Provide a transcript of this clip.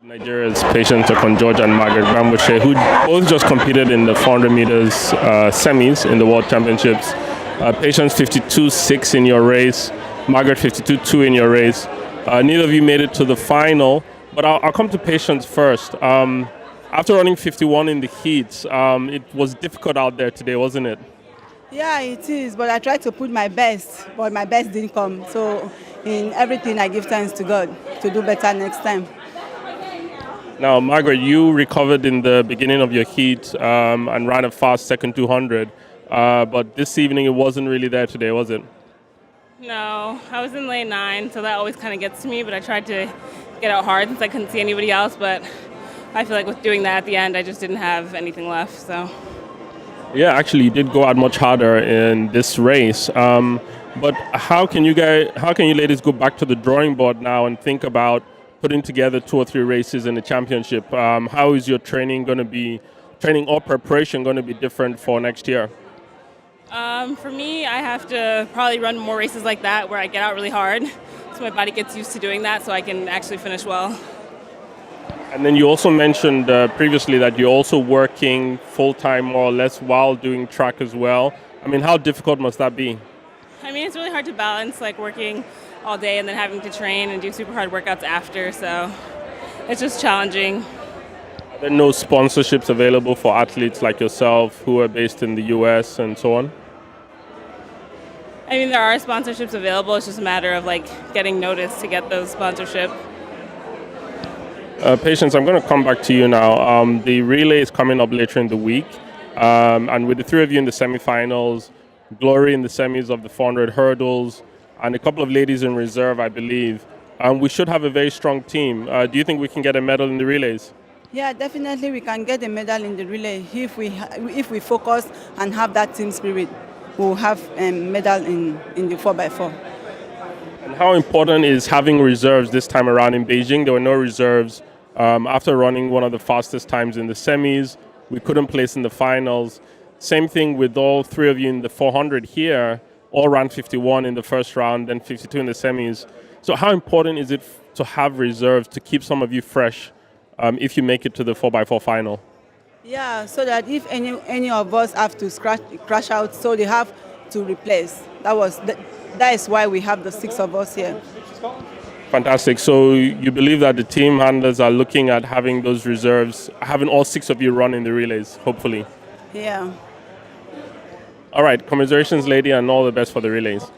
Nigeria's patients Okon and Margaret BAMGBOSE, who both just competed in the 400 meters semis in the World Championships. Patients 52.6 in your race, Margaret 52.2 in your race. Neither of you made it to the final, but I'll come to patients first. After running 51 in the heats, it was difficult out there today, wasn't it? Yeah, it is, but I tried to put my best, but my best didn't come. So in everything, I give thanks to God to do better next time. Now, Margaret, you recovered in the beginning of your heat and ran a fast second 200, but this evening it wasn't really there today, was it? No, I was in lane 9, so that always kind of gets to me, but I tried to get out hard since I couldn't see anybody else, but I feel like with doing that at the end, I just didn't have anything left, so. Yeah, actually, you did go out much harder in this race. But how can you ladies go back to the drawing board now and think about putting together 2 or 3 races in the championship? How is your training or preparation going to be different for next year? For me, I have to probably run more races like that where I get out really hard, so my body gets used to doing that, so I can actually finish well. And then you also mentioned previously that you're also working full-time more or less while doing track as well. I mean, how difficult must that be? I mean, it's really hard to balance, like working all day and then having to train and do super hard workouts after, so it's just challenging. Are there no sponsorships available for athletes like yourself who are based in the US and so on? I mean, there are sponsorships available. It's just a matter of like getting noticed to get those sponsorships. Patience, I'm going to come back to you now. The relay is coming up later in the week, and with the 3 of you in the semifinals, Glory in the semis of the 400 hurdles, and a couple of ladies in reserve, I believe, we should have a very strong team. Do you think we can get a medal in the relays? Yeah, definitely we can get a medal in the relay if we focus and have that team spirit. We'll have a medal in the 4x4. And how important is having reserves this time around in Beijing? There were no reserves. After running one of the fastest times in the semis, we couldn't place in the finals. Same thing with all 3 of you in the 400 here, all ran 51 in the first round, then 52 in the semis. So how important is it to have reserves to keep some of you fresh if you make it to the 4x4 final? Yeah, so that if any of us have to crash out, so they have to replace. That is why we have the 6 of us here. Fantastic. So you believe that the team handlers are looking at having those reserves, having all 6 of you run in the relays, hopefully? Yeah. All right. Commiserations, lady, and all the best for the relays.